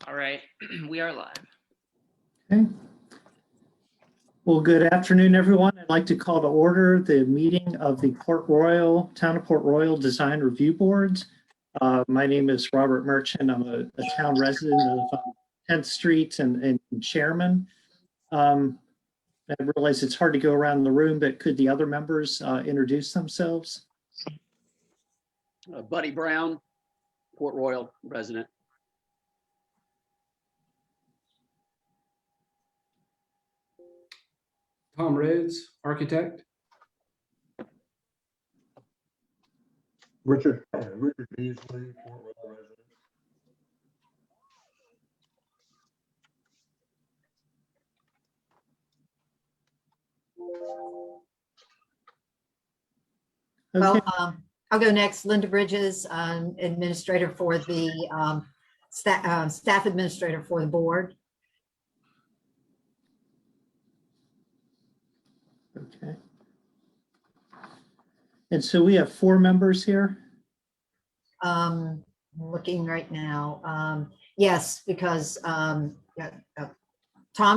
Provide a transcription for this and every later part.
All right, we are live. Okay. Well, good afternoon, everyone. I'd like to call to order the meeting of the Town of Port Royal Design Review Board. My name is Robert Merchant. I'm a town resident of 10th Street and chairman. I realize it's hard to go around the room, but could the other members introduce themselves? Buddy Brown, Port Royal resident. Tom Rhodes, architect. Richard Beasley, Port Royal resident. Okay. Well, I'll go next. Linda Bridges, administrator for the staff administrator for the board. Okay. And so we have 4 members here. Looking right now. Yes, because Tom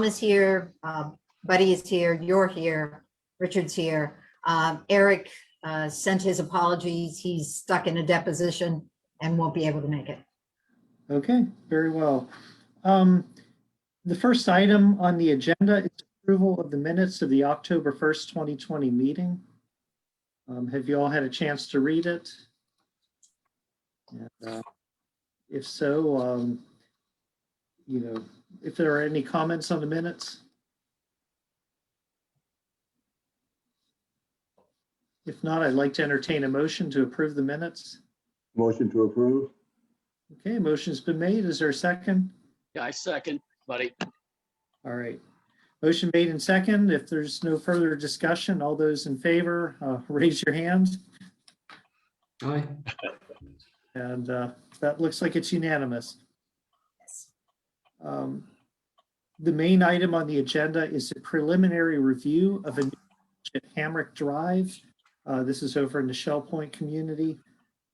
is here, Buddy is here, you're here, Richard's here. Eric sent his apologies. He's stuck in a deposition and won't be able to make it. Okay, very well. The first item on the agenda is approval of the minutes of the October 1st, 2020 meeting. Have you all had a chance to read it? And, if so, if there are any comments on the minutes? If not, I'd like to entertain a motion to approve the minutes. Motion to approve. Okay, motion's been made. Is there a second? Yeah, I second, Buddy. All right. Motion made and second. If there's no further discussion, all those in favor, raise your hand. Aye. And that looks like it's unanimous. The main item on the agenda is a preliminary review of a new at Hamrick Drive. This is over in the Shell Point community.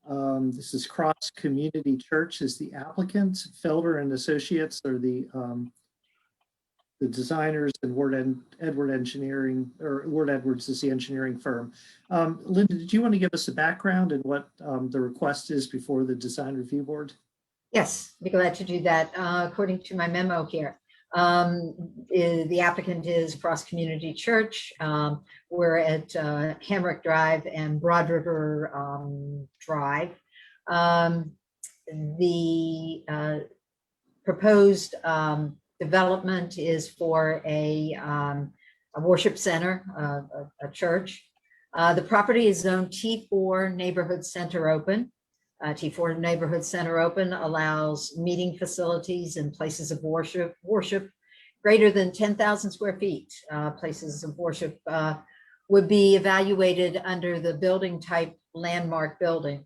This is Cross Community Church is the applicant. Felder and Associates are the designers, and Ward Edwards is the engineering firm. Linda, did you want to give us a background and what the request is before the design review board? Yes, be glad to do that. According to my memo here, the applicant is Cross Community Church. We're at Hamrick Drive and Broad River Drive. The proposed development is for a worship center, a church. The property is zoned T4 Neighborhood Center Open. T4 Neighborhood Center Open allows meeting facilities and places of worship greater than 10,000 square feet. Places of worship would be evaluated under the building type landmark building.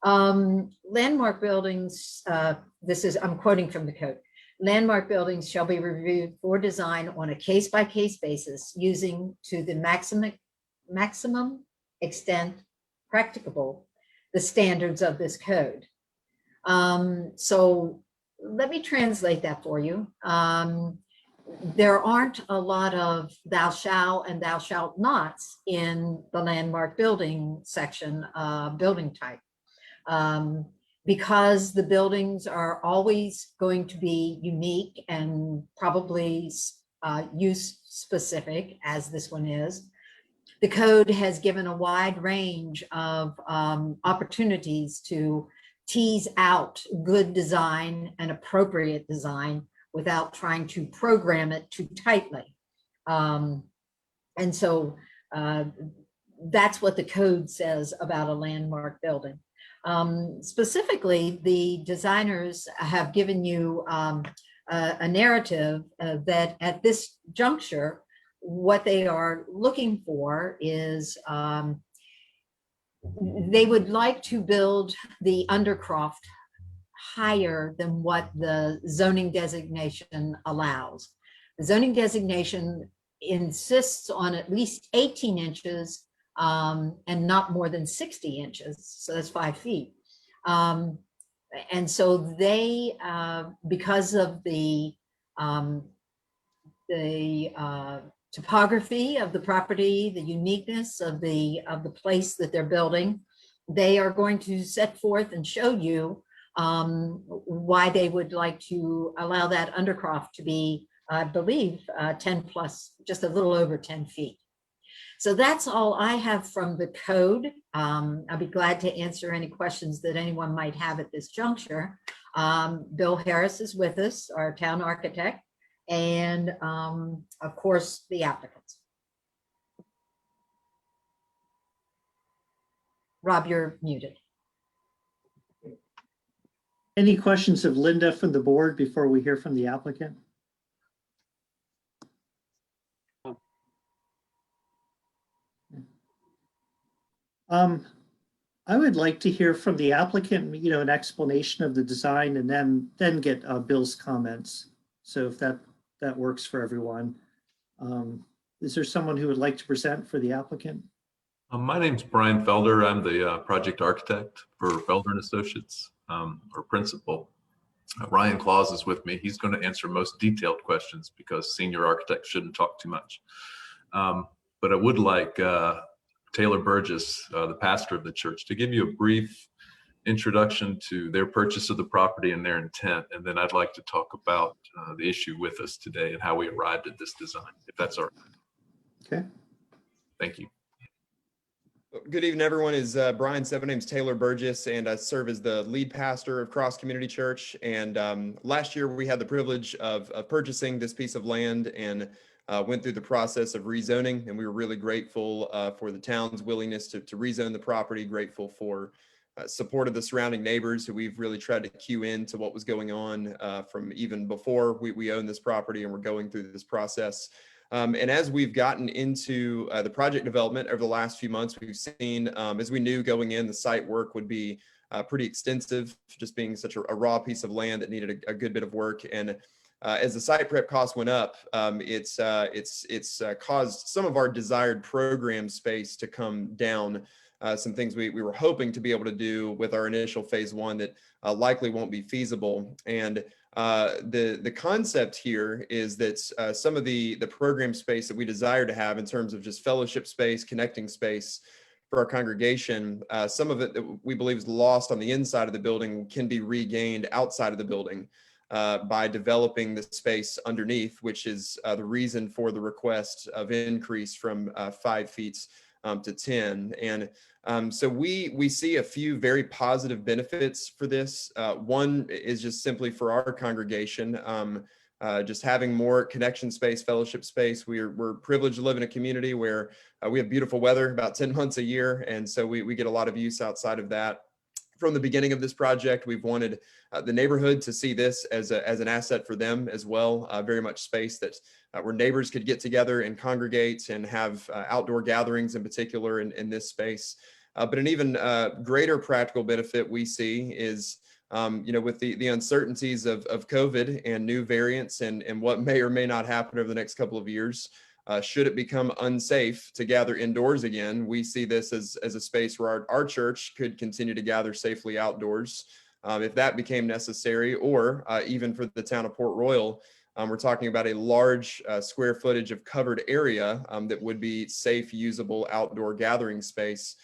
Landmark buildings, I'm quoting from the code. Landmark buildings shall be reviewed for design on a case-by-case basis using to the maximum extent practicable the standards of this code. So let me translate that for you. There aren't a lot of thou shalt and thou shalt nots in the landmark building section, building type. Because the buildings are always going to be unique and probably use specific, as this one is, the code has given a wide range of opportunities to tease out good design and appropriate design without trying to program it too tightly. And so that's what the code says about a landmark building. Specifically, the designers have given you a narrative that at this juncture, what they are looking for is they would like to build the Undercroft higher than what the zoning designation allows. The zoning designation insists on at least 18 inches and not more than 60 inches. So that's 5 feet. And so they, because of the topography of the property, the uniqueness of the place that they're building, they are going to set forth and show you why they would like to allow that undercroft to be, I believe, 10 plus, just a little over 10 feet. So that's all I have from the code. I'll be glad to answer any questions that anyone might have at this juncture. Bill Harris is with us, our town architect, and of course, the applicants. Rob, you're muted. Any questions of Linda from the board before we hear from the applicant? I would like to hear from the applicant, an explanation of the design, and then get Bill's comments. So if that works for everyone. Is there someone who would like to present for the applicant? My name's Brian Felder. I'm the project architect for Felder and Associates, or principal. Ryan Claus is with me. He's going to answer most detailed questions because senior architects shouldn't talk too much. But I would like Taylor Burgess, the pastor of the church, to give you a brief introduction to their purchase of the property and their intent. And then I'd like to talk about the issue with us today and how we arrived at this design, if that's all right. Okay. Thank you. Good evening, everyone. Brian said, my name's Taylor Burgess, and I serve as the lead pastor of Cross Community Church. And last year, we had the privilege of purchasing this piece of land and went through the process of rezoning. And we were really grateful for the town's willingness to rezone the property, grateful for support of the surrounding neighbors who we've really tried to cue in to what was going on from even before we owned this property and we're going through this process. And as we've gotten into the project development over the last few months, we've seen, as we knew going in, the site work would be pretty extensive, just being such a raw piece of land that needed a good bit of work. And as the site prep costs went up, it's caused some of our desired program space to come down. Some things we were hoping to be able to do with our initial phase one that likely won't be feasible. And the concept here is that some of the program space that we desire to have in terms of just fellowship space, connecting space for our congregation, some of it that we believe is lost on the inside of the building can be regained outside of the building by developing the space underneath, which is the reason for the request of increase from 5 feet to 10. And so we see a few very positive benefits for this. One is just simply for our congregation, just having more connection space, fellowship space. We're privileged to live in a community where we have beautiful weather about 10 months a year. And so we get a lot of use outside of that. From the beginning of this project, we've wanted the neighborhood to see this as an asset for them as well. Very much space that where neighbors could get together and congregate and have outdoor gatherings in particular in this space. But an even greater practical benefit we see is, with the uncertainties of COVID and new variants and what may or may not happen over the next couple of years, should it become unsafe to gather indoors again, we see this as a space where our church could continue to gather safely outdoors if that became necessary, or even for the town of Port Royal. We're talking about a large square footage of covered area that would be safe, usable outdoor gathering space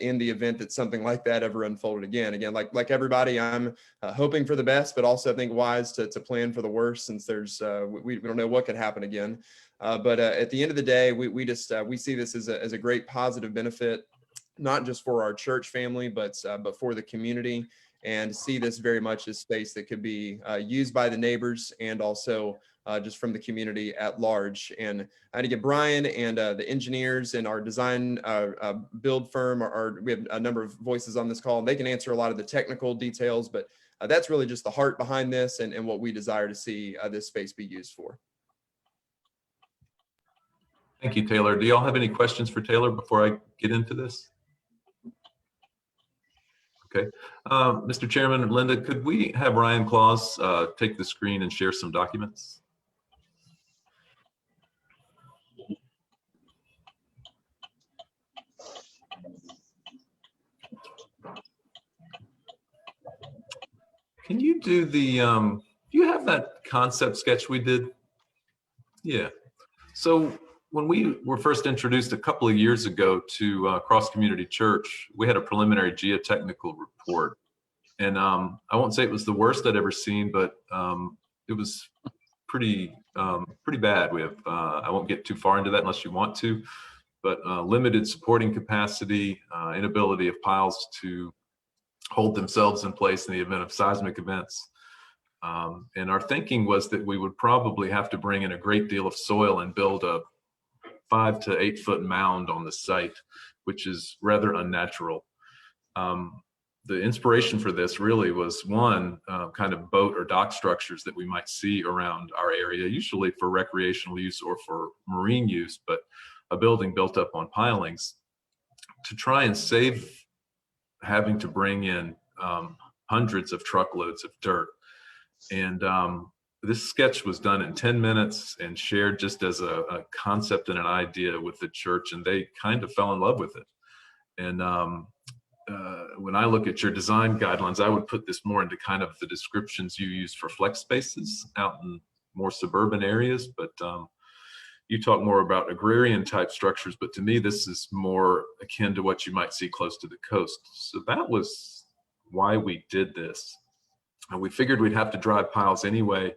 in the event that something like that ever unfolded again. Again, like everybody, I'm hoping for the best, but also I think wise to plan for the worst, since there's we don't know what could happen again. But at the end of the day, we see this as a great positive benefit, not just for our church family, but for the community, and see this very much as space that could be used by the neighbors and also just from the community at large. And I had to get Brian and the engineers and our design build firm, we have a number of voices on this call, and they can answer a lot of the technical details, but that's really just the heart behind this and what we desire to see this space be used for. Thank you, Taylor. Do y'all have any questions for Taylor before I get into this? Okay. Mr. Chairman, Linda, could we have Ryan Claus take the screen and share some documents? Can you do the, do you have that concept sketch we did? Yeah. So when we were first introduced a couple of years ago to Cross Community Church, we had a preliminary geotechnical report. And I won't say it was the worst I'd ever seen, but it was pretty bad. We have, I won't get too far into that unless you want to, but limited supporting capacity, inability of piles to hold themselves in place in the event of seismic events. And our thinking was that we would probably have to bring in a great deal of soil and build a 5 to 8 foot mound on the site, which is rather unnatural. The inspiration for this really was one kind of boat or dock structures that we might see around our area, usually for recreational use or for marine use, but a building built up on pilings to try and save having to bring in hundreds of truckloads of dirt. And this sketch was done in 10 minutes and shared just as a concept and an idea with the church, and they kind of fell in love with it. And when I look at your design guidelines, I would put this more into kind of the descriptions you use for flex spaces out in more suburban areas, but you talk more about agrarian type structures, but to me, this is more akin to what you might see close to the coast. So that was why we did this. And we figured we'd have to drive piles anyway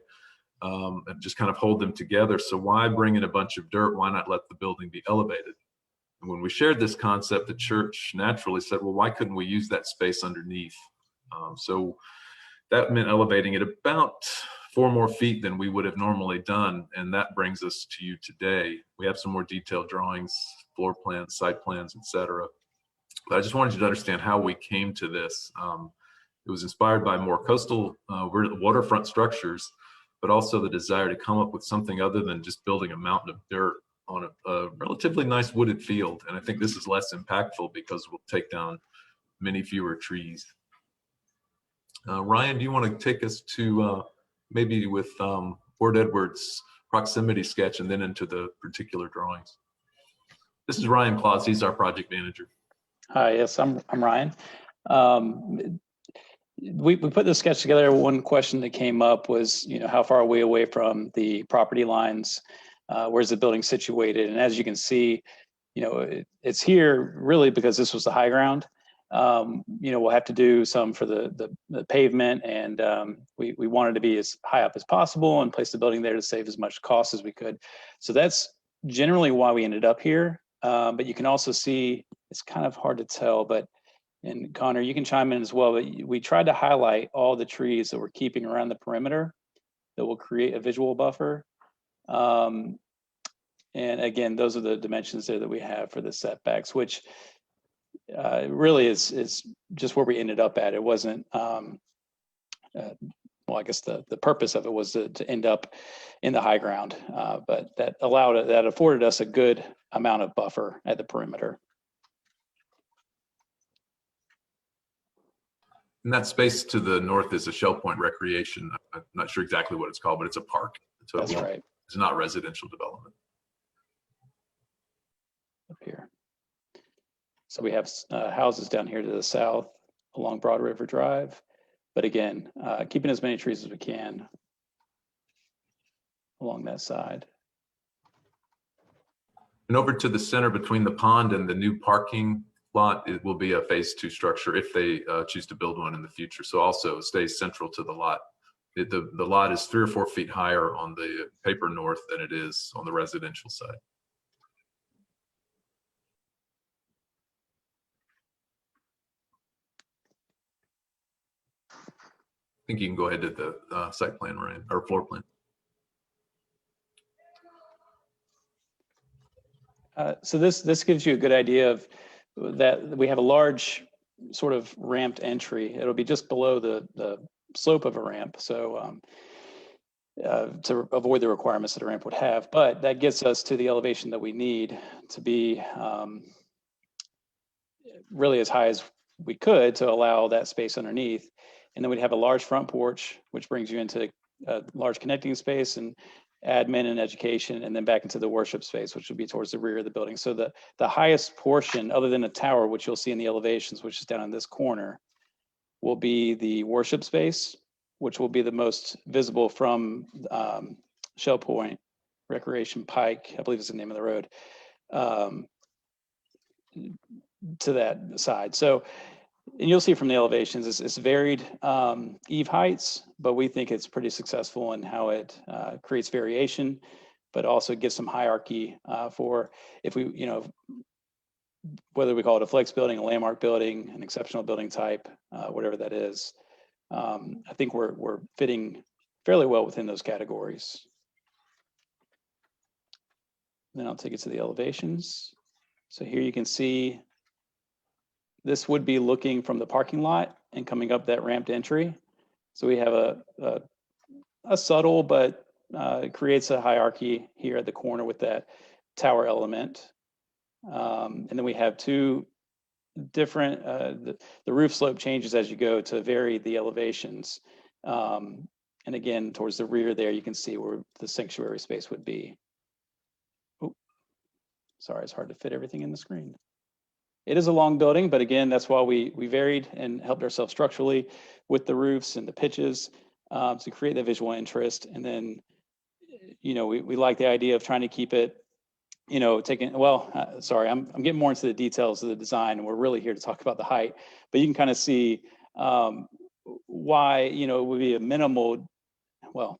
and just kind of hold them together. So why bring in a bunch of dirt? Why not let the building be elevated? And when we shared this concept, the church naturally said, well, why couldn't we use that space underneath? So that meant elevating it about 4 more feet than we would have normally done. And that brings us to you today. We have some more detailed drawings, floor plans, site plans, etc. But I just wanted you to understand how we came to this. It was inspired by more coastal waterfront structures, but also the desire to come up with something other than just building a mountain of dirt on a relatively nice wooded field. And I think this is less impactful because we'll take down many fewer trees. Ryan, do you want to take us to maybe with Ward Edwards' proximity sketch and then into the particular drawings? This is Ryan Claus. He's our project manager. Hi, yes, I'm Ryan. We put this sketch together. One question that came up was, how far are we away from the property lines? Where's the building situated? And as you can see, it's here really because this was the high ground. We'll have to do some for the pavement, and we wanted to be as high up as possible and place the building there to save as much cost as we could. So that's generally why we ended up here. But you can also see, it's kind of hard to tell, and Connor, you can chime in as well, but we tried to highlight all the trees that we're keeping around the perimeter that will create a visual buffer. And again, those are the dimensions there that we have for the setbacks, which really is just where we ended up at. It wasn't, well, I guess the purpose of it was to end up in the high ground, but that afforded us a good amount of buffer at the perimeter. And that space to the north is a Shell Point Recreation. I'm not sure exactly what it's called, but it's a park. So That's right. It's not residential development. Up here. So we have houses down here to the south along Broad River Drive. But again, keeping as many trees as we can along that side. And over to the center between the pond and the new parking lot, it will be a phase 2 structure if they choose to build one in the future. So also stays central to the lot. The lot is 3 or 4 feet higher on the paper north than it is on the residential side. I think you can go ahead to the site plan, Ryan, or floor plan. So this gives you a good idea of that we have a large sort of ramped entry. It'll be just below the slope of a ramp. So to avoid the requirements that a ramp would have, but that gets us to the elevation that we need to be really as high as we could to allow that space underneath. And then we'd have a large front porch, which brings you into a large connecting space and admin and education, and then back into the worship space, which would be towards the rear of the building. So the highest portion, other than the tower, which you'll see in the elevations, which is down in this corner, will be the worship space. which will be the most visible from Shell Point, Recreation Pike, I believe is the name of the road, to that side. So, and you'll see from the elevations, it's varied eave heights, but we think it's pretty successful in how it creates variation, but also gives some hierarchy for if we, you know, whether we call it a flex building, a landmark building, an exceptional building type, whatever that is. I think we're fitting fairly well within those categories. Then I'll take it to the elevations. So here you can see this would be looking from the parking lot and coming up that ramped entry. So we have a subtle, but it creates a hierarchy here at the corner with that tower element. And then we have two different, the roof slope changes as you go to vary the elevations. And again, towards the rear there, you can see where the sanctuary space would be. Oh, sorry, it's hard to fit everything in the screen. It is a long building, but again, that's why we varied and helped ourselves structurally with the roofs and the pitches to create that visual interest. And then, you know, we like the idea of trying to keep it, you know, sorry, I'm getting more into the details of the design, and we're really here to talk about the height, but you can kind of see why, you know, it would be a minimal, well,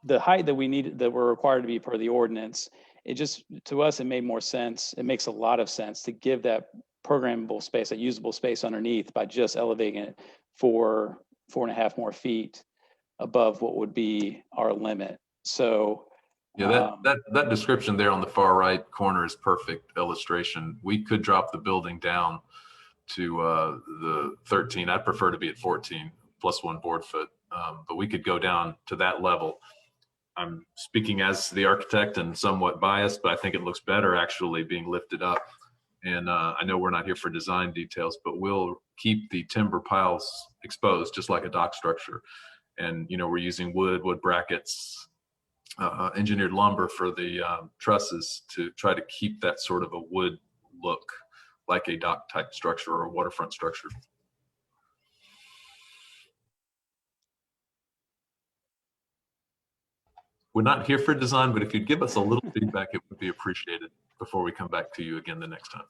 the height that we need, that we're required to be per the ordinance, it just, to us, it made more sense. It makes a lot of sense to give that programmable space, that usable space underneath by just elevating it 4.5 more feet above what would be our limit. So yeah, that description there on the far right corner is perfect illustration. We could drop the building down to the 13. I'd prefer to be at 14 plus 1 board foot, but we could go down to that level. I'm speaking as the architect and somewhat biased, but I think it looks better actually being lifted up. And I know we're not here for design details, but we'll keep the timber piles exposed just like a dock structure. And, you know, we're using wood brackets, engineered lumber for the trusses to try to keep that sort of a wood look like a dock type structure or a waterfront structure. We're not here for design, but if you'd give us a little feedback, it would be appreciated before we come back to you again the next time.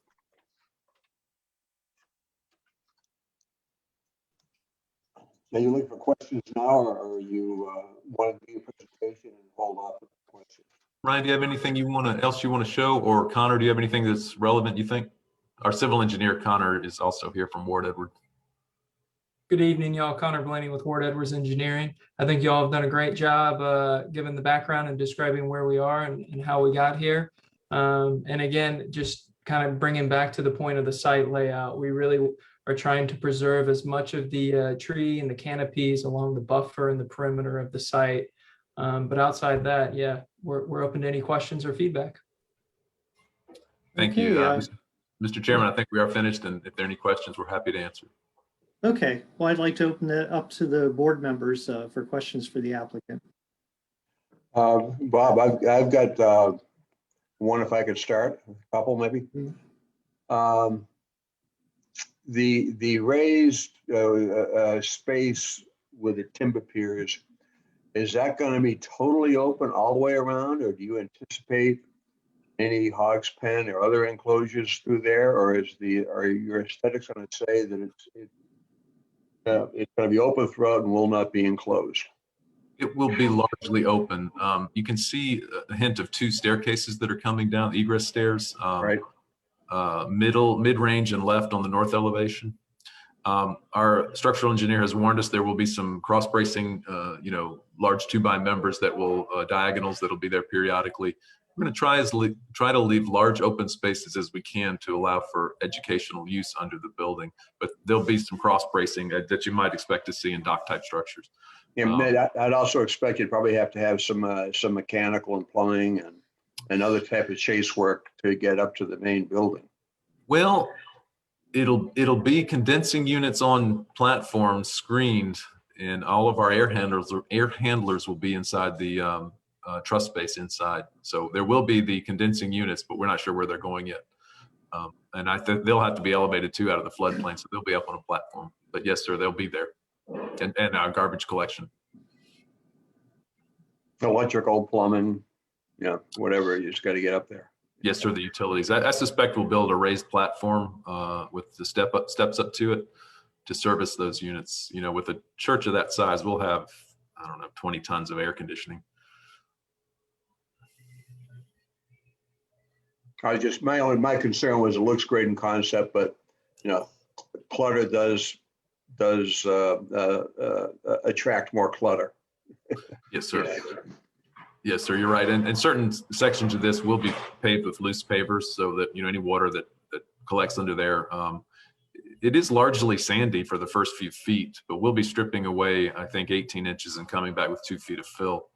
Are you looking for questions now, or are you want to do your presentation and hold off with the questions? Ryan, do you have anything else you want to show? Or Connor, do you have anything that's relevant, you think? Our civil engineer, Connor, is also here from Ward Edwards. Good evening, y'all. Connor Blaney with Ward Edwards Engineering. I think y'all have done a great job given the background and describing where we are and how we got here. And again, just kind of bringing back to the point of the site layout, we really are trying to preserve as much of the tree and the canopies along the buffer and the perimeter of the site. But outside that, yeah, we're open to any questions or feedback. Thank you. Mr. Chairman, I think we are finished, and if there are any questions, we're happy to answer. Okay, well, I'd like to open it up to the board members for questions for the applicant. Bob, I've got one, if I could start, a couple maybe. The raised space with the timber piers, is that going to be totally open all the way around, or do you anticipate any hog's pen or other enclosures through there, or are your aesthetics going to say that it's going to be open throughout and will not be enclosed? It will be largely open. You can see a hint of 2 staircases that are coming down, egress stairs, Right. Mid-range and left on the north elevation. Our structural engineer has warned us there will be some cross bracing, large 2x members that will diagonals that'll be there periodically. We're going to try to leave large open spaces as we can to allow for educational use under the building, but there'll be some cross bracing that you might expect to see in dock type structures. Yeah, I'd also expect you'd probably have to have some mechanical and plumbing and other type of chase work to get up to the main building. Well, it'll be condensing units on platforms screened, and all of our air handlers will be inside the truss space inside. So there will be the condensing units, but we're not sure where they're going yet. And I think they'll have to be elevated too out of the floodplain, so they'll be up on a platform. But yes, sir, they'll be there. And garbage collection. Electrical, plumbing, whatever, you just got to get up there. Yes, sir, the utilities. I suspect we'll build a raised platform with the steps up to it to service those units. With a church of that size, we'll have, 20 tons of air conditioning. My concern was it looks great in concept, but clutter does attract more clutter. Yes, sir. Yes, sir, you're right. And certain sections of this will be paved with loose pavers so that, any water that collects under there. It is largely sandy for the first few feet, but we'll be stripping away, I think, 18 inches and coming back with 2 feet of fill.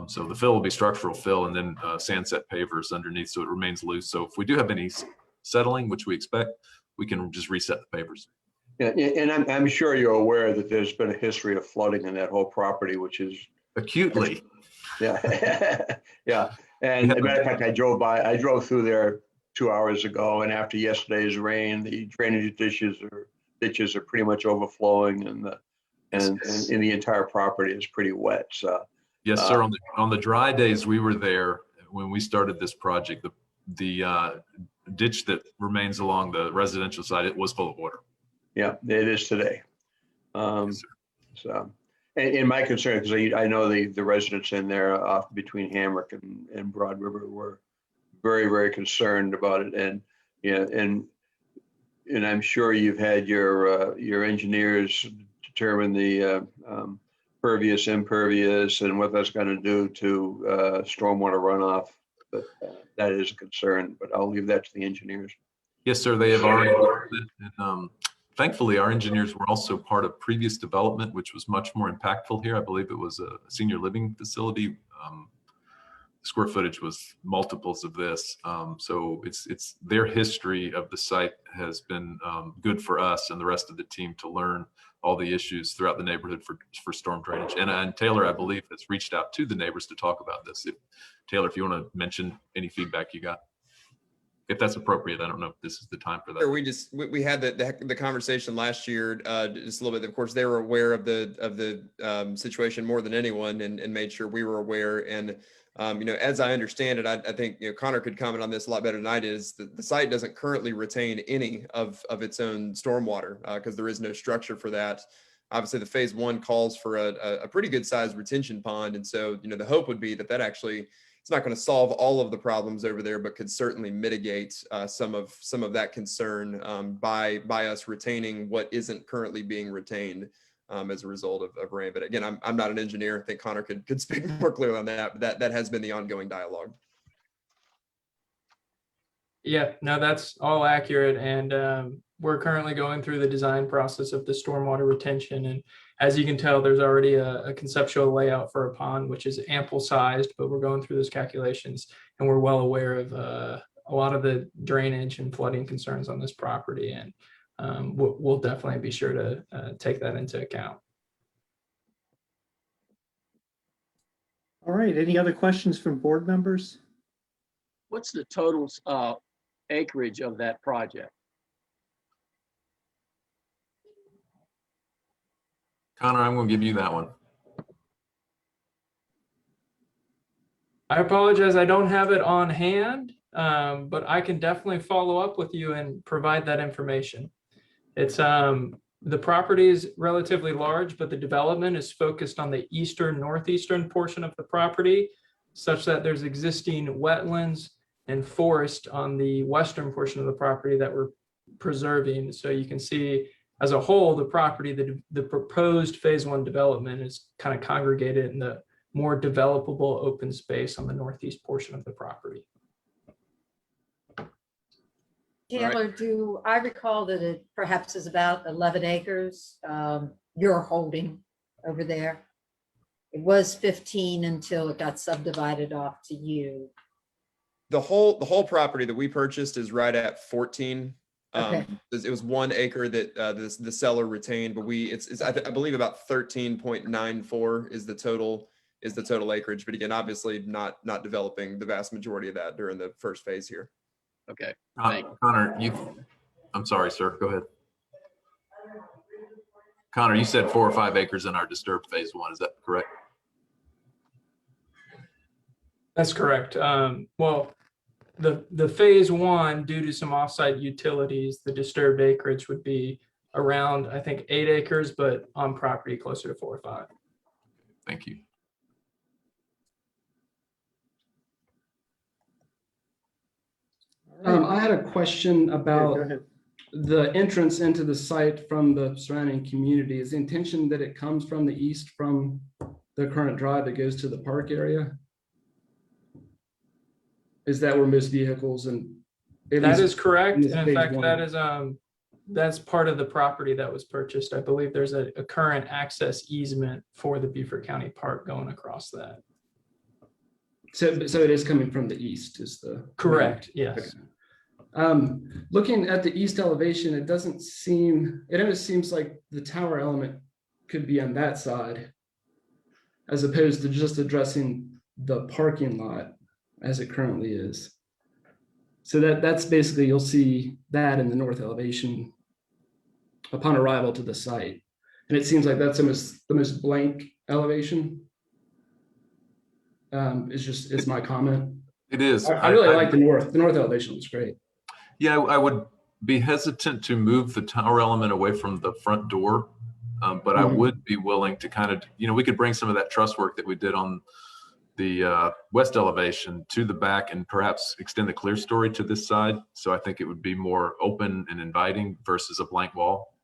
So the fill will be structural fill and then sand set pavers underneath so it remains loose. So if we do have any settling, which we expect, we can just reset the pavers. Yeah, and I'm sure you're aware that there's been a history of flooding in that whole property, which is Acutely. yeah, yeah. And as a matter of fact, I drove through there 2 hours ago, and after yesterday's rain, the drainage ditches are pretty much overflowing, and the entire property is pretty wet. So Yes, sir. On the dry days we were there when we started this project, the ditch that remains along the residential side, it was full of water. yeah, it is today. Yes, So, and my concern, because I know the residents in there off between Hamrick and Broad River were very, very concerned about it, and and I'm sure you've had your engineers determine the pervious, impervious, and what that's going to do to stormwater runoff. But that is a concern. But I'll leave that to the engineers. Yes, sir. They have already. And, thankfully, our engineers were also part of previous development, which was much more impactful here. I believe it was a senior living facility. Square footage was multiples of this. So it's their history of the site has been good for us and the rest of the team to learn all the issues throughout the neighborhood for storm drainage. And Taylor, I believe, has reached out to the neighbors to talk about this. Taylor, if you want to mention any feedback you got, if that's appropriate. I don't know if this is the time for that. Sure, we had the conversation last year, just a little bit. Of course, they were aware of the situation more than anyone, and made sure we were aware. And as I understand it, I think Connor could comment on this a lot better than I did. Is the site doesn't currently retain any of its own stormwater because there is no structure for that. Obviously, the phase one calls for a pretty good sized retention pond, and so the hope would be that actually. It's not going to solve all of the problems over there, but could certainly mitigate some of that concern by us retaining what isn't currently being retained as a result of rain. But again, I'm not an engineer. I think Connor could speak more clearly on that. But that has been the ongoing dialogue. Yeah, no, that's all accurate. And we're currently going through the design process of the stormwater retention. And as you can tell, there's already a conceptual layout for a pond, which is ample sized, but we're going through those calculations and we're well aware of a lot of the drainage and flooding concerns on this property. And we'll definitely be sure to take that into account. All right, any other questions from board members? What's the total acreage of that project? Connor, I'm going to give you that one. I apologize, I don't have it on hand, but I can definitely follow up with you and provide that information. It's the property is relatively large, but the development is focused on the northeastern portion of the property, such that there's existing wetlands and forest on the western portion of the property that we're preserving. So you can see as a whole, the property, the proposed phase one development is kind of congregated in the more developable open space on the northeast portion of the property. Taylor, do I recall that it perhaps is about 11 acres you're holding over there? It was 15 until it got subdivided off to you. The whole property that we purchased is right at 14. Okay. It was 1 acre that the seller retained, but I believe about 13.94 is the total acreage. But again, obviously not developing the vast majority of that during the first phase here. Okay, Thank you. Connor, I'm sorry, sir. Go ahead. Connor, you said 4 or 5 acres in our disturbed phase 1. Is that correct? That's correct. Well, the phase 1, due to some offsite utilities, the disturbed acreage would be around, I think, 8 acres, but on property closer to 4 or 5. Thank you. I had a question Go about ahead. the entrance into the site from the surrounding community. Is the intention that it comes from the east from the current drive that goes to the park area? Is that where most vehicles and? at That least is correct. in this And in phase fact, one? that is, that's part of the property that was purchased. I believe there's a current access easement for the Beaufort County Park going across that. So it is coming from the east is the. Correct, yes. Okay. Looking at the east elevation, it almost seems like the tower element could be on that side as opposed to just addressing the parking lot as it currently is. So that's basically, you'll see that in the north elevation upon arrival to the site. And it seems like that's almost the most blank elevation. It's my comment. It is. I really like the north elevation looks great. Yeah, I would be hesitant to move the tower element away from the front door, but I would be willing to kind of, we could bring some of that truss work that we did on the west elevation to the back and perhaps extend the clear story to this side. So I think it would be more open and inviting versus a blank wall.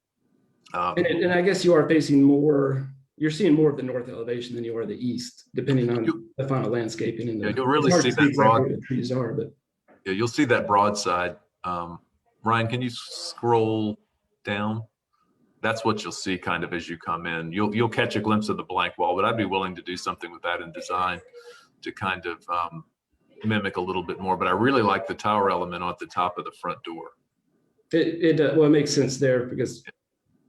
And I guess you are facing more, you're seeing more of the north elevation than you are the east, depending on the final landscaping. And you'll really it's hard see to that exactly broad. where the trees are, but. Yeah, you'll see that broad side. Ryan, can you scroll down? That's what you'll see kind of as you come in. You'll catch a glimpse of the blank wall, but I'd be willing to do something with that in design to kind of mimic a little bit more. But I really like the tower element on the top of the front door. Well, it makes sense there because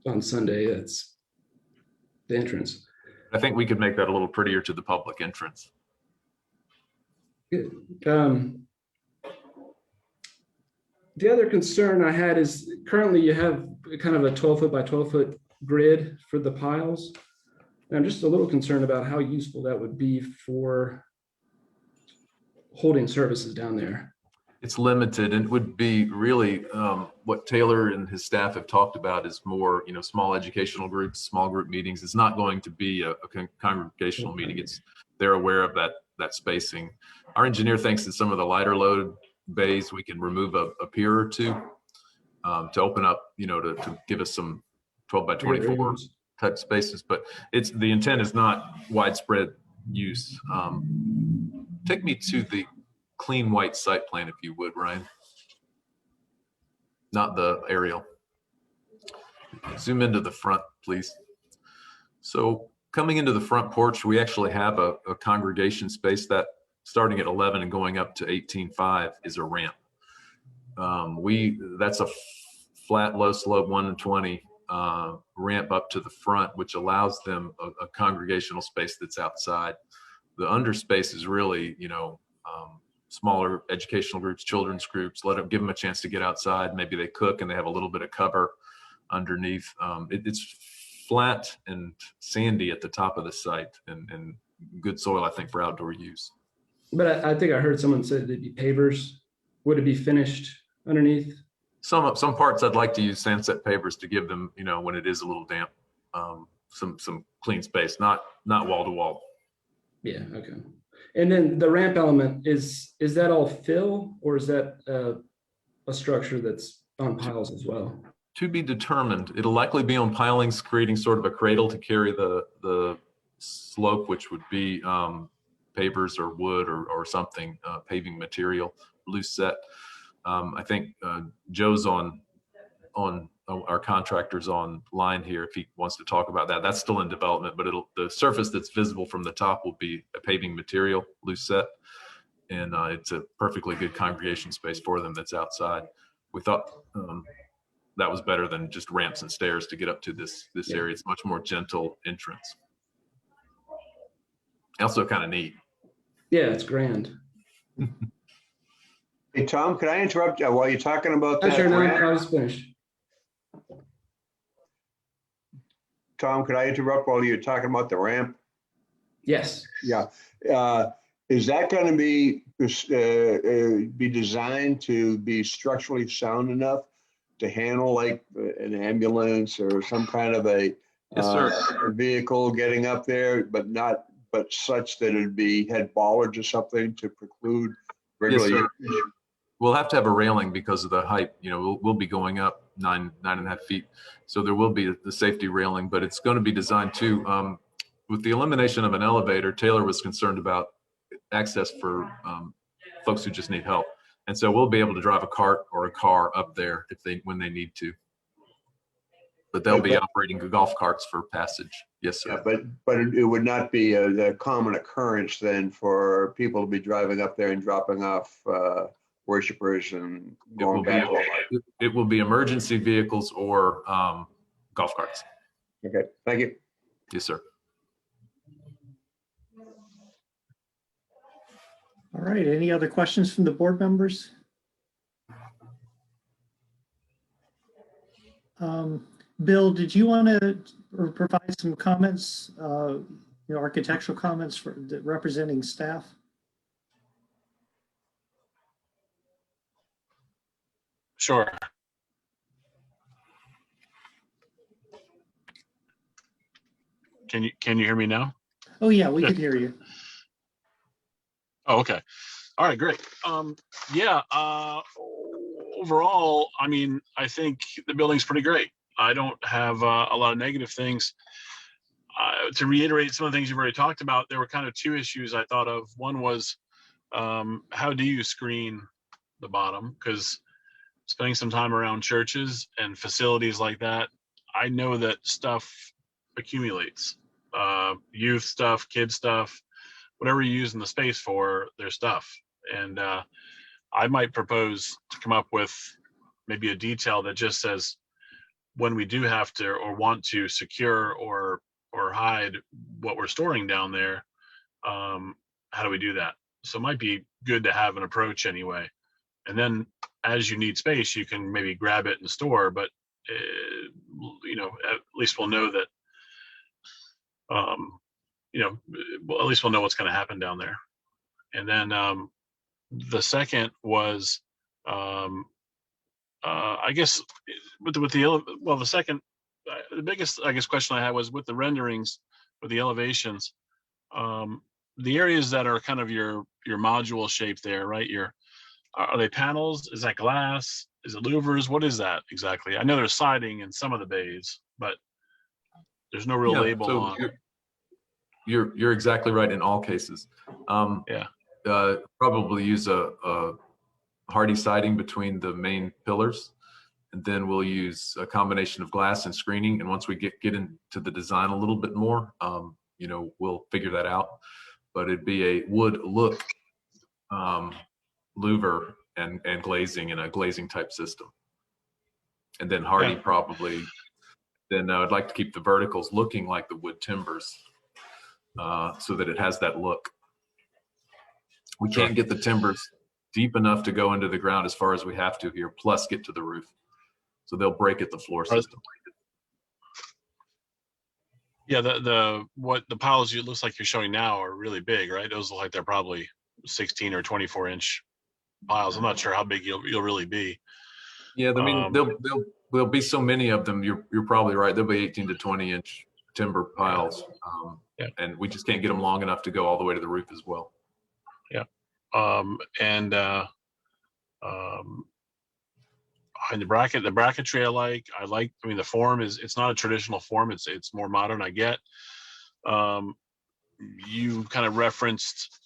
on Sunday, that's the entrance. I think we could make that a little prettier to the public entrance. Good. The other concern I had is currently you have kind of a 12-foot by 12-foot grid for the piles. And I'm just a little concerned about how useful that would be for holding services down there. It's limited and it would be really what Taylor and his staff have talked about is more, small educational groups, small group meetings. It's not going to be a congregational meeting. They're aware of that spacing. Our engineer thinks that some of the lighter load bays, we can remove a pier or two to open up, to give us some 12 by 24 type spaces, but the intent is not widespread use. Take me to the clean white site plan, if you would, Ryan. Not the aerial. Zoom into the front, please. So coming into the front porch, we actually have a congregation space that starting at 11 and going up to 18.5 is a ramp. That's a flat, low slope 120 ramp up to the front, which allows them a congregational space that's outside. The underspace is really, smaller educational groups, children's groups, give them a chance to get outside. Maybe they cook and they have a little bit of cover underneath. It's flat and sandy at the top of the site and good soil, I think, for outdoor use. But I think I heard someone say they'd be pavers. Would it be finished underneath? Some parts I'd like to use sandset pavers to give them, when it is a little damp, some clean space, not wall to wall. Yeah, okay. And then the ramp element, is that all fill or is that a structure that's on piles as well? To be determined. It'll likely be on pilings, creating sort of a cradle to carry the slope, which would be pavers or wood or something, paving material, loose set. I think Joe's on our contractors online here if he wants to talk about that. That's still in development, but the surface that's visible from the top will be a paving material, loose set, and it's a perfectly good congregation space for them that's outside. We thought that was better than just ramps and stairs to get up to this area. It's much more gentle entrance. Also kind of neat. Yeah, it's grand. Hey, Tom, can I interrupt you while you're talking about that Sure, no, ramp? I was finished. Tom, could I interrupt while you're talking about the ramp? Yes. Yeah. Is that going to be designed to be structurally sound enough to handle like an ambulance or some kind of a Yes, sir. a vehicle getting up there, but such that it'd had bollards or something to preclude regular sir. use? We'll have to have a railing because of the height. You know, we'll be going up 9.5 feet. So there will be the safety railing, but it's going to be designed to, with the elimination of an elevator, Taylor was concerned about access for folks who just need help. And so we'll be able to drive a cart or a car up there when they need to. But they'll be operating golf carts for passage. Yes, sir. Yeah, but it would not be a common occurrence then for people to be driving up there and dropping off worshipers and going back. It will be emergency vehicles or golf carts. Okay, thank you. Yes, sir. All right, any other questions from the board members? Bill, did you want to provide some comments, architectural comments representing staff? Sure. Can you hear me now? Oh yeah, we can hear you. Oh, okay. All right, great. Yeah, overall, I mean, I think the building's pretty great. I don't have a lot of negative things. To reiterate some of the things you've already talked about, there were kind of two issues I thought of. One was, how do you screen the bottom? Because spending some time around churches and facilities like that, I know that stuff accumulates. Youth stuff, kid stuff, whatever you use in the space for, their stuff. And I might propose to come up with maybe a detail that just says, when we do have to or want to secure or hide what we're storing down there, how do we do that? So it might be good to have an approach anyway. And then as you need space, you can maybe grab it and store, but at least we'll know that, at least we'll know what's going to happen down there. And then the second was, I guess the biggest, I guess, question I had was with the renderings, with the elevations, the areas that are kind of your module shape there, right? Are they panels? Is that glass? Is it louvers? What is that exactly? I know there's siding in some of the bays, but there's no real label so on. You're exactly right in all cases. Probably use a hardy siding between the main pillars, and then we'll use a combination of glass and screening. And once we get into the design a little bit more, we'll figure that out. But it'd be a wood look louver and glazing in a glazing type system. And then hardy probably. Then I'd like to keep the verticals looking like the wood timbers, so that it has that look. We can't get the timbers deep enough to go into the ground as far as we have to here, plus get to the roof. So they'll break at the floor system. Yeah, the piles it looks like you're showing now are really big, right? Those look like they're probably 16 or 24 inch piles. I'm not sure how big you'll really be. Yeah, I mean, there'll be so many of them. You're probably right. There'll be 18 to 20 inch timber piles, and we just can't get them long enough to go all the way to the roof as well. Yeah, and the bracketry I like. I mean, the form it's not a traditional form. It's more modern. I get. You kind of referenced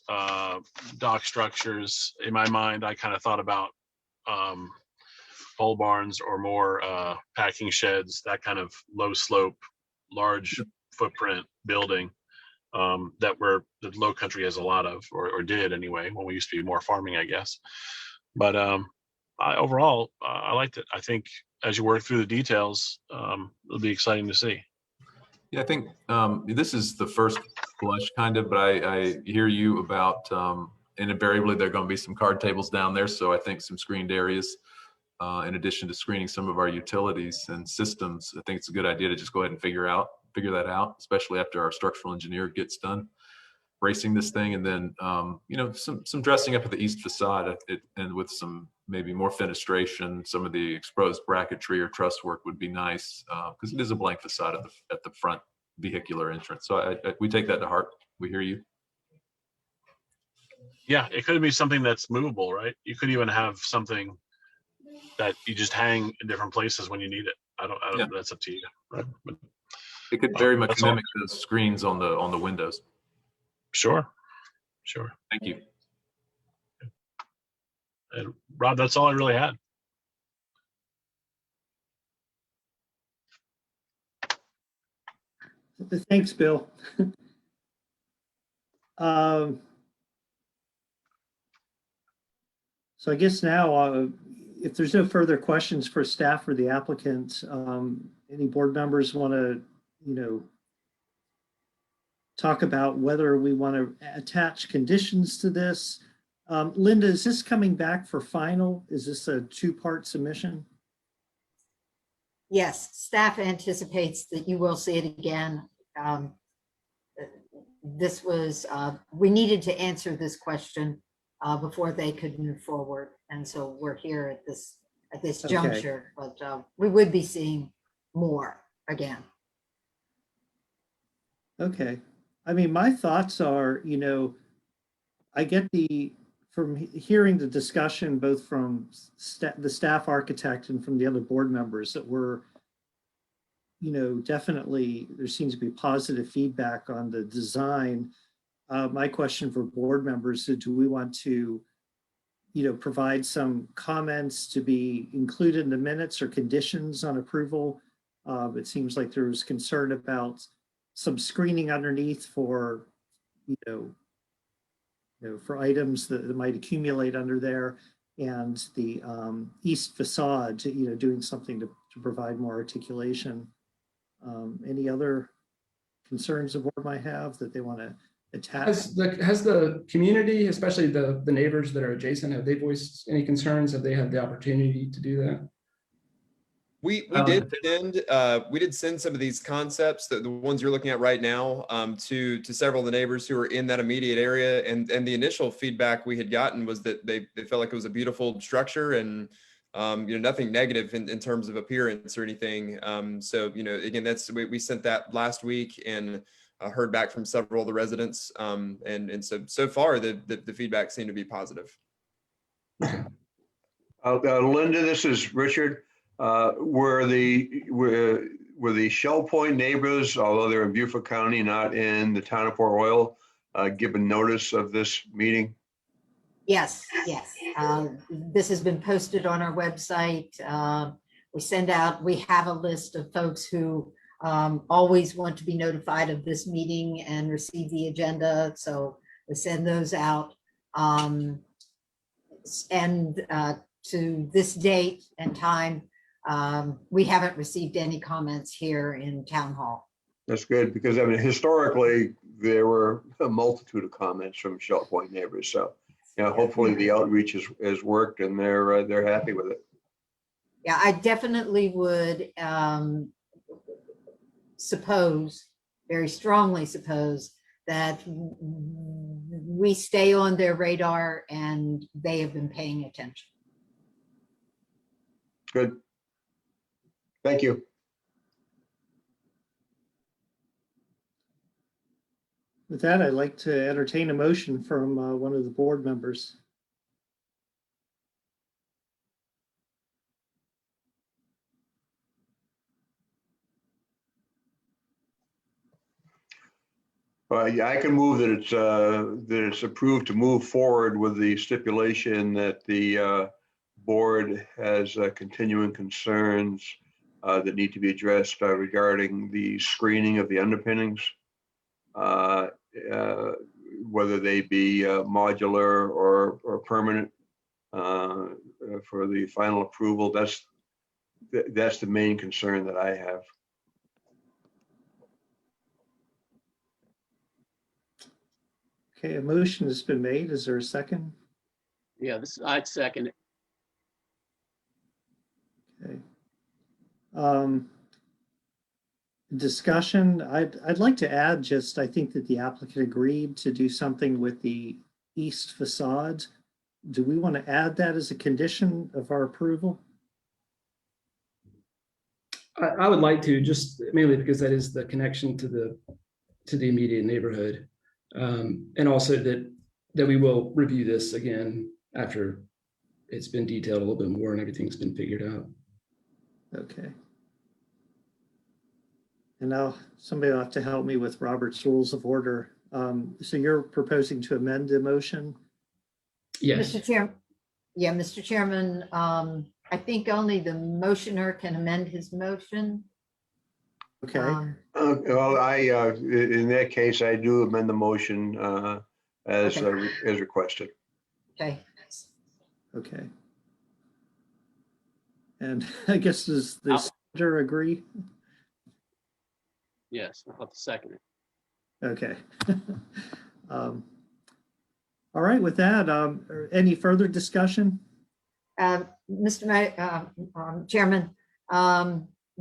dock structures. In my mind, I kind of thought about pole barns or more packing sheds, that kind of low slope, large footprint building that the Low Country has a lot of, or did anyway, when we used to be more farming, I guess. But overall, I liked it. I think as you work through the details, it'll be exciting to see. Yeah, I think this is the first blush kind of, but I hear you about invariably there are going to be some card tables down there. So I think some screened areas, in addition to screening some of our utilities and systems, I think it's a good idea to just go ahead and figure that out, especially after our structural engineer gets done racing this thing. And then, some dressing up of the east facade and with some maybe more fenestration, some of the exposed bracketry or truss work would be nice, because it is a blank facade at the front vehicular entrance. So we take that to heart. We hear you. Yeah, it could be something that's movable, right? You could even have something that you just hang in different places when you need it. I don't Yeah. that's up to you. Right? But It could very much that's all. mimic the screens on the windows. Sure. Thank you. And Rob, that's all I really had. Thanks, Bill. So I guess now, if there's no further questions for staff or the applicant, any board members want to, talk about whether we want to attach conditions to this. Linda, is this coming back for final? Is this a two-part submission? Yes, staff anticipates that you will see it again. This was, we needed to answer this question before they could move forward. And so we're here at this Okay. juncture, but we would be seeing more again. Okay. I mean, my thoughts are, I get from hearing the discussion, both from the staff architect and from the other board members, that we're, definitely there seems to be positive feedback on the design. My question for board members is, do we want to, provide some comments to be included in the minutes or conditions on approval? It seems like there was concern about some screening underneath for, for items that might accumulate under there, and the east facade, doing something to provide more articulation. Any other concerns the board might have that they want to attach? Has the community, especially the neighbors that are adjacent, have they voiced any concerns? Have they had the opportunity to do that? We did send some of these concepts, the ones you're looking at right now, to several of the neighbors who are in that immediate area. And the initial feedback we had gotten was that they felt like it was a beautiful structure, and nothing negative in terms of appearance or anything. So again, we sent that last week and heard back from several of the residents. And so far the feedback seemed to be positive. Linda, this is Richard. Were the Shell Point neighbors, although they're in Beaufort County, not in the town of Port Royal, given notice of this meeting? Yes. This has been posted on our website. We have a list of folks who always want to be notified of this meeting and receive the agenda. So we send those out. To this date and time, we haven't received any comments here in Town Hall. That's good, because I mean, historically, there were a multitude of comments from Shell Point neighbors. So, hopefully the outreach has worked and they're happy with it. Yeah, I definitely would very strongly suppose that we stay on their radar and they have been paying attention. Good. Thank you. With that, I'd like to entertain a motion from one of the board members. Yeah, I can move that it's approved to move forward with the stipulation that the board has continuing concerns that need to be addressed regarding the screening of the underpinnings, whether they be modular or permanent for the final approval. That's the main concern that I have. Okay, a motion has been made. Is there a second? Yeah, I'd second it. Okay. Discussion, I'd like to add just, I think that the applicant agreed to do something with the east facade. Do we want to add that as a condition of our approval? I would like to, just mainly because that is the connection to the immediate neighborhood. And also that we will review this again after it's been detailed a little bit more and everything's been figured out. Okay. And now somebody will have to help me with Robert's Rules of Order. So you're proposing to amend the motion? Yes. Mr. Chair, yeah, Mr. Chairman, I think only the motioner can amend his motion. Okay, Well, in that case, I do amend the motion as requested. Okay. okay. And I guess does the senator agree? Yes, I'll have to second it. Okay. All right, with that, any further discussion? Mr. Chairman,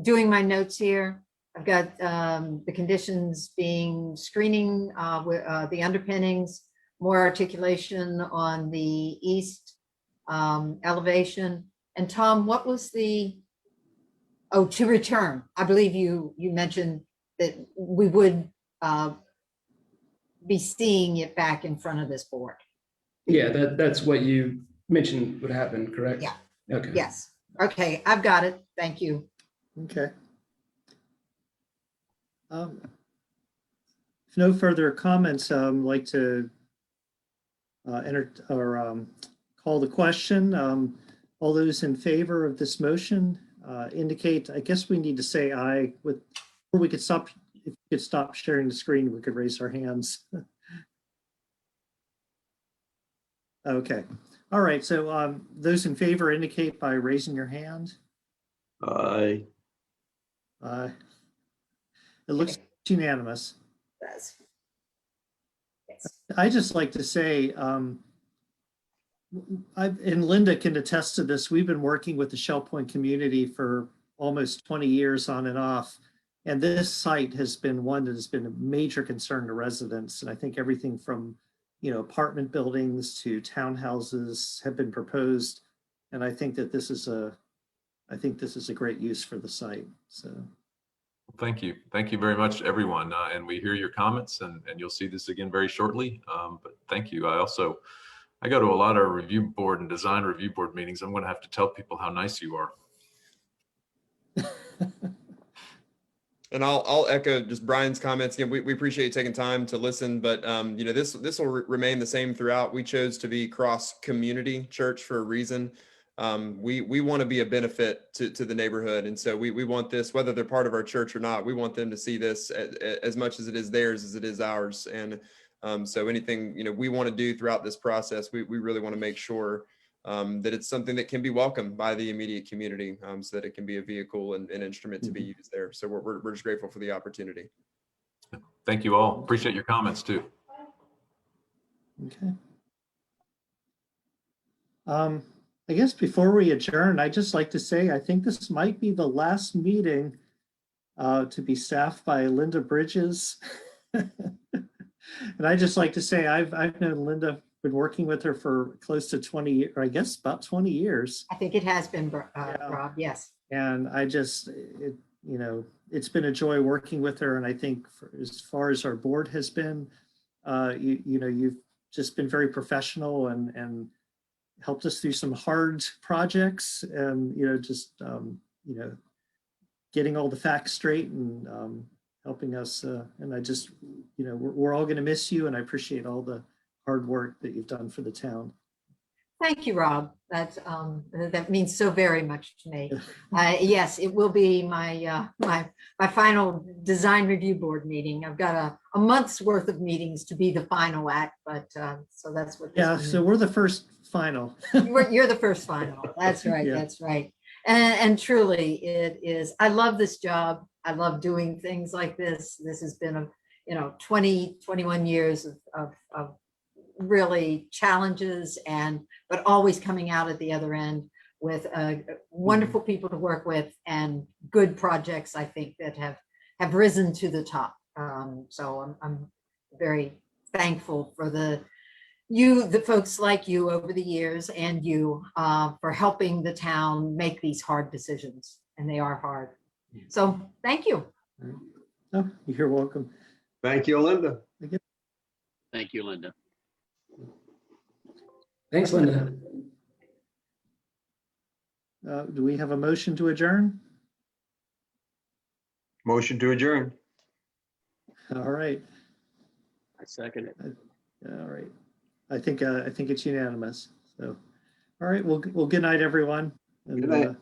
doing my notes here, I've got the conditions being screening with the underpinnings, more articulation on the east elevation. And Tom, what was the, to return? I believe you mentioned that we would be seeing it back in front of this board. Yeah, that's what you mentioned would happen, correct? Yeah. Okay. Yes. Okay, I've got it. Thank you. Okay. If no further comments, I'd like to call the question. All those in favor of this motion indicate, I guess we need to say aye with, or we could stop, if you could stop sharing the screen, we could raise our hands. Okay. All right. So those in favor indicate by raising your hand. Aye. It looks unanimous. Yes. I just like to say, and Linda can attest to this, we've been working with the Shell Point community for almost 20 years on and off. And this site has been one that has been a major concern to residents. And I think everything from, apartment buildings to townhouses have been proposed. And I think that this is a great use for the site. So. Thank you. Thank you very much, everyone. And we hear your comments and you'll see this again very shortly. But thank you. I go to a lot of review board and design review board meetings. I'm going to have to tell people how nice you are. And I'll echo just Brian's comments. Again, we appreciate you taking time to listen, but this will remain the same throughout. We chose to be cross-community church for a reason. We want to be a benefit to the neighborhood. And so we want this, whether they're part of our church or not, we want them to see this as much as it is theirs as it is ours. And so anything, we want to do throughout this process, we really want to make sure that it's something that can be welcomed by the immediate community, so that it can be a vehicle and an instrument to be used there. So we're just grateful for the opportunity. Thank you all. Appreciate your comments too. Okay. I guess before we adjourn, I'd just like to say, I think this might be the last meeting to be staffed by Linda Bridges. And I just like to say, I've known Linda, been working with her for close to 20 years, or I guess about 20 years. I think it has been, Rob, yes. And I just, it's been a joy working with her. And I think as far as our board has been, you've just been very professional and helped us through some hard projects and, getting all the facts straight and helping us. And I just, we're all going to miss you. And I appreciate all the hard work that you've done for the town. Thank you, Rob. That means so very much to me. Yes, it will be my my final design review board meeting. I've got a month's worth of meetings to be the final act, but so that's what. Yeah, so we're the first final. You're the first final. That's right. Yeah. That's right. And truly, it is. I love this job. I love doing things like this. This has been 20, 21 years of really challenges but always coming out at the other end with wonderful people to work with and good projects, I think, that have risen to the top. So I'm very thankful for the folks like you over the years, and you for helping the town make these hard decisions, and they are hard. So thank you. Oh, you're welcome. Thank you, Linda. Thank you, Linda. Thanks, Linda. Do we have a motion to adjourn? Motion to adjourn. All right. I second it. All right. I think it's unanimous. So, all right. Well, good night, everyone. And, Good night.